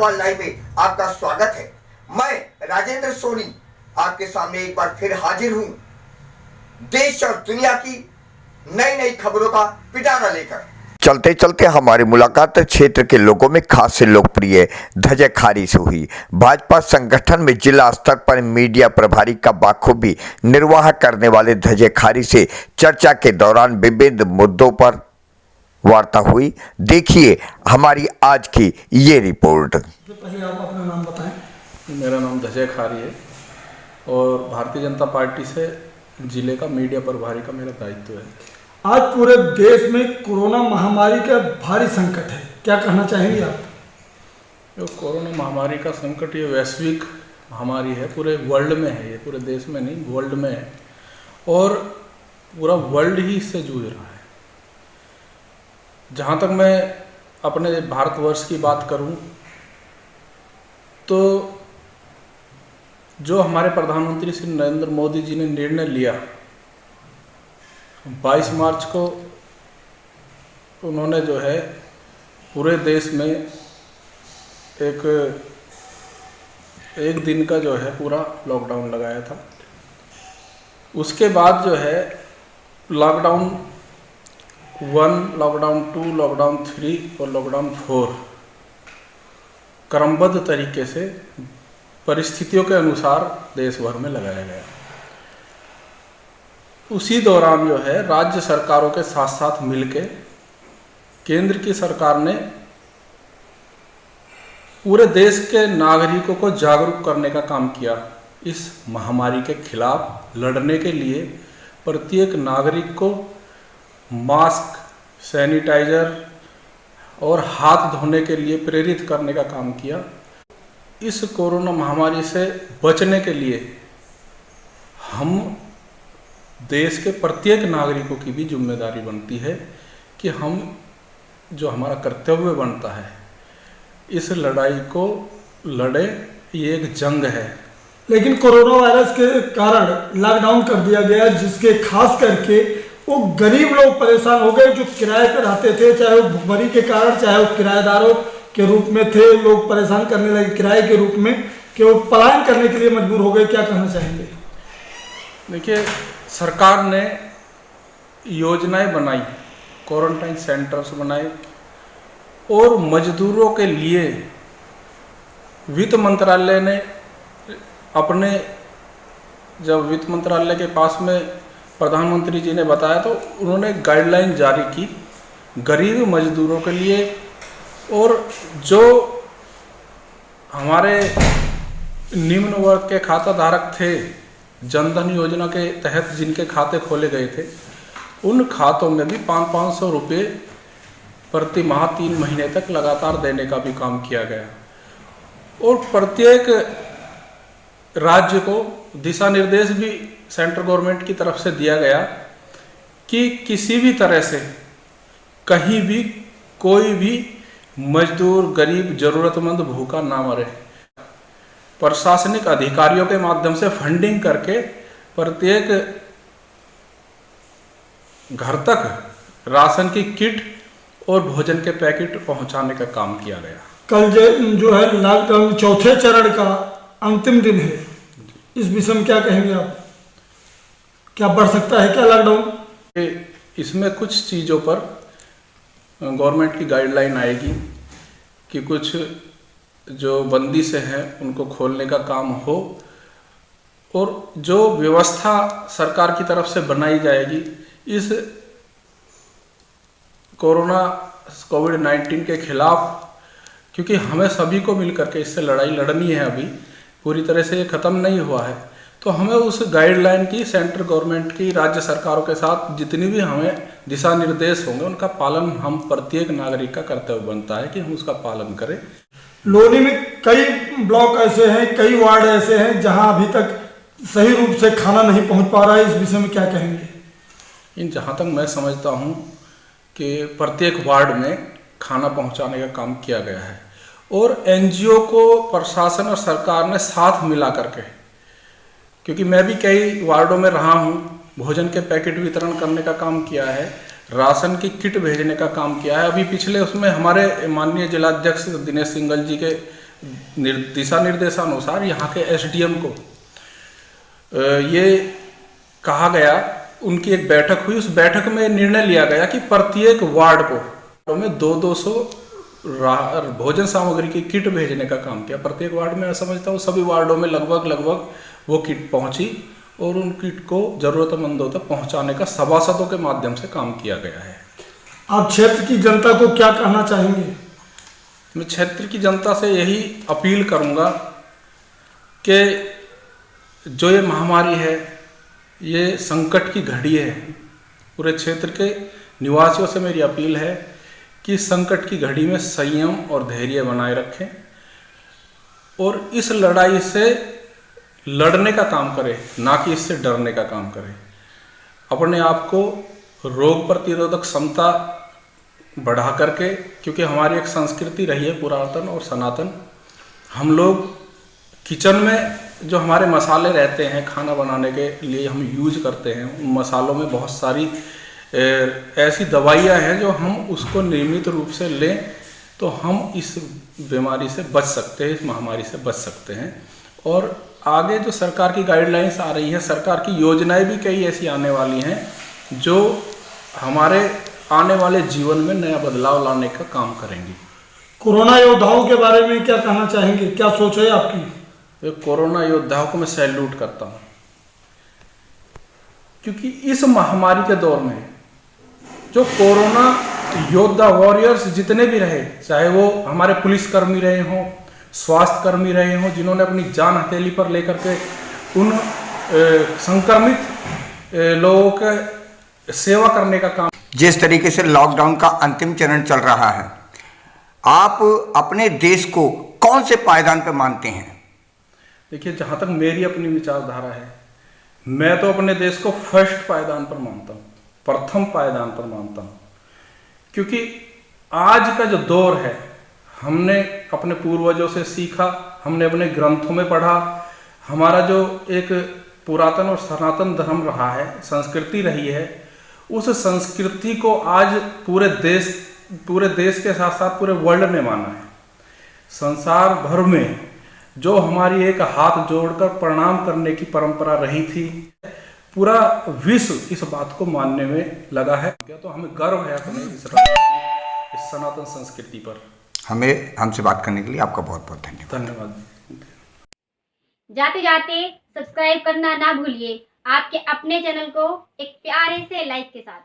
सवाल लाइव में आपका स्वागत है। मैं राजेंद्र सोनी आपके सामने एक बार फिर हाजिर हूं, देश और दुनिया की नई नई खबरों का पिटारा लेकर। चलते चलते हमारी मुलाकात क्षेत्र के लोगों में खास से लोकप्रिय धजे खारी से हुई। भाजपा संगठन में जिला स्तर पर मीडिया प्रभारी का बाखूबी निर्वाह करने वाले धजे खारी से चर्चा के दौरान विभिन्न मुद्दों पर वार्ता हुई। देखिए हमारी आज की ये रिपोर्ट। पहले आप अपना नाम बताएं। मेरा नाम धजे खारी है और भारतीय जनता पार्टी से जिले का मीडिया प्रभारी का मेरा दायित्व है। आज पूरे देश में कोरोना महामारी का भारी संकट है, क्या कहना चाहेंगे आप? जो कोरोना महामारी का संकट ये वैश्विक महामारी है, पूरे वर्ल्ड में है, ये पूरे देश में नहीं वर्ल्ड में है और पूरा वर्ल्ड ही इससे जूझ रहा है। जहाँ तक मैं अपने भारतवर्ष की बात करूँ तो जो हमारे प्रधानमंत्री श्री नरेंद्र मोदी जी ने निर्णय लिया 22 मार्च को, उन्होंने जो है पूरे देश में एक दिन का जो है पूरा लॉकडाउन लगाया था। उसके बाद जो है लॉकडाउन 1, लॉकडाउन 2, लॉकडाउन 3 और लॉकडाउन 4 क्रमबद्ध तरीके से परिस्थितियों के अनुसार देश भर में लगाया गया। उसी दौरान जो है राज्य सरकारों के साथ साथ मिलके केंद्र की सरकार ने पूरे देश के नागरिकों को जागरूक करने का काम किया। इस महामारी के खिलाफ लड़ने के लिए प्रत्येक नागरिक को मास्क, सैनिटाइजर और हाथ धोने के लिए प्रेरित करने का काम किया। इस कोरोना महामारी से बचने के लिए हम देश के प्रत्येक नागरिकों की भी जिम्मेदारी बनती है कि हम जो हमारा कर्तव्य बनता है इस लड़ाई को लड़े। ये एक जंग है। लेकिन कोरोना वायरस के कारण लॉकडाउन कर दिया गया, जिसके खास करके वो गरीब लोग परेशान हो गए जो किराए पर रहते थे, चाहे वो भुखमरी के कारण, चाहे वो किराएदारों के रूप में थे। लोग परेशान करने लगे किराए के रूप में कि वो पलायन करने के लिए मजबूर हो गए। क्या कहना चाहेंगे? देखिए, सरकार ने योजनाएं बनाई, क्वारंटाइन सेंटर्स बनाए और मजदूरों के लिए वित्त मंत्रालय ने अपने, जब वित्त मंत्रालय के पास में प्रधानमंत्री जी ने बताया तो उन्होंने गाइडलाइन जारी की गरीब मजदूरों के लिए। और जो हमारे निम्न वर्ग के खाता धारक थे, जनधन योजना के तहत जिनके खाते खोले गए थे, उन खातों में भी 500 रुपये प्रति माह 3 महीने तक लगातार देने का भी काम किया गया। और प्रत्येक राज्य को दिशा निर्देश भी सेंट्रल गवर्नमेंट की तरफ से दिया गया कि किसी भी तरह से कहीं भी कोई भी मजदूर, गरीब, जरूरतमंद भूखा ना मरे। प्रशासनिक अधिकारियों के माध्यम से फंडिंग करके प्रत्येक घर तक राशन की किट और भोजन के पैकेट पहुंचाने का काम किया गया। कल जो है लॉकडाउन चौथे चरण का अंतिम दिन है, इस विषय में क्या कहेंगे आप? क्या बढ़ सकता है क्या लॉकडाउन? इसमें कुछ चीज़ों पर गवर्नमेंट की गाइडलाइन आएगी कि कुछ जो बंदी से हैं उनको खोलने का काम हो और जो व्यवस्था सरकार की तरफ से बनाई जाएगी इस कोविड-19 के खिलाफ, क्योंकि हमें सभी को मिलकर के इससे लड़ाई लड़नी है। अभी पूरी तरह से ये ख़त्म नहीं हुआ है, तो हमें उस गाइडलाइन की सेंट्रल गवर्नमेंट की, राज्य सरकारों के साथ जितनी भी हमें दिशा निर्देश होंगे उनका पालन हम प्रत्येक नागरिक का कर्तव्य बनता है कि हम उसका पालन करें। लोनी में कई ब्लॉक ऐसे हैं, कई वार्ड ऐसे हैं जहां अभी तक सही रूप से खाना नहीं पहुंच पा रहा है, इस विषय में क्या कहेंगे? जहाँ तक मैं समझता हूँ कि प्रत्येक वार्ड में खाना पहुँचाने का काम किया गया है और एनजीओ को प्रशासन और सरकार ने साथ मिला करके, क्योंकि मैं भी कई वार्डों में रहा हूँ, भोजन के पैकेट वितरण करने का काम किया है, राशन की किट भेजने का काम किया है। अभी पिछले उसमें हमारे माननीय जिलाध्यक्ष दिनेश सिंघल जी के दिशा निर्देशानुसार यहाँ के एसडीएम को ये कहा गया, उनकी एक बैठक हुई, उस बैठक में निर्णय लिया गया कि प्रत्येक वार्ड को में 200 भोजन सामग्री की किट भेजने का काम किया। प्रत्येक वार्ड में मैं समझता हूँ सभी वार्डों में लगभग वो किट पहुंची और उन किट को जरूरतमंदों तक पहुंचाने का सभासदों के माध्यम से काम किया गया है। आप क्षेत्र की जनता को क्या कहना चाहेंगे? मैं क्षेत्र की जनता से यही अपील करूंगा कि जो ये महामारी है, ये संकट की घड़ी है, पूरे क्षेत्र के निवासियों से मेरी अपील है कि संकट की घड़ी में संयम और धैर्य बनाए रखें और इस लड़ाई से लड़ने का काम करें, ना कि इससे डरने का काम करें। अपने आप को रोग प्रतिरोधक क्षमता बढ़ा करके, क्योंकि हमारी एक संस्कृति रही है पुरातन और सनातन, हम लोग किचन में जो हमारे मसाले रहते हैं खाना बनाने के लिए हम यूज करते हैं, उन मसालों में बहुत सारी ऐसी दवाइयाँ हैं जो हम उसको नियमित रूप से लें तो हम इस बीमारी से बच सकते हैं, इस महामारी से बच सकते हैं। और आगे जो सरकार की गाइडलाइंस आ रही है, सरकार की योजनाएं भी कई ऐसी आने वाली हैं जो हमारे आने वाले जीवन में नया बदलाव लाने का काम करेंगी। कोरोना योद्धाओं के बारे में क्या कहना चाहेंगे, क्या सोच है आपकी? तो कोरोना योद्धाओं को मैं सैल्यूट करता हूँ, क्योंकि इस महामारी के दौर में जो कोरोना योद्धा वॉरियर्स जितने भी रहे, चाहे वो हमारे पुलिसकर्मी रहे हों, स्वास्थ्य कर्मी रहे हों, जिन्होंने अपनी जान हथेली पर लेकर के उन संक्रमित लोगों के सेवा करने का काम। जिस तरीके से लॉकडाउन का अंतिम चरण चल रहा है, आप अपने देश को कौन से पायदान पर मानते हैं? देखिए, जहाँ तक मेरी अपनी विचारधारा है, मैं तो अपने देश को फर्स्ट पायदान पर मानता हूँ, प्रथम पायदान पर मानता हूँ, क्योंकि आज का जो दौर है, हमने अपने पूर्वजों से सीखा, हमने अपने ग्रंथों में पढ़ा, हमारा जो एक पुरातन और सनातन धर्म रहा है, संस्कृति रही है, उस संस्कृति को आज पूरे देश के साथ साथ पूरे वर्ल्ड ने माना है। संसार भर में जो हमारी एक हाथ जोड़कर प्रणाम करने की परंपरा रही थी, पूरा विश्व इस बात को मानने में लगा है। तो हमें गर्व है अपने इस सनातन संस्कृति पर। हमसे बात करने के लिए आपका बहुत बहुत धन्यवाद। जाते जाते सब्सक्राइब करना ना भूलिए, आपके अपने चैनल को एक प्यारे से लाइक के साथ।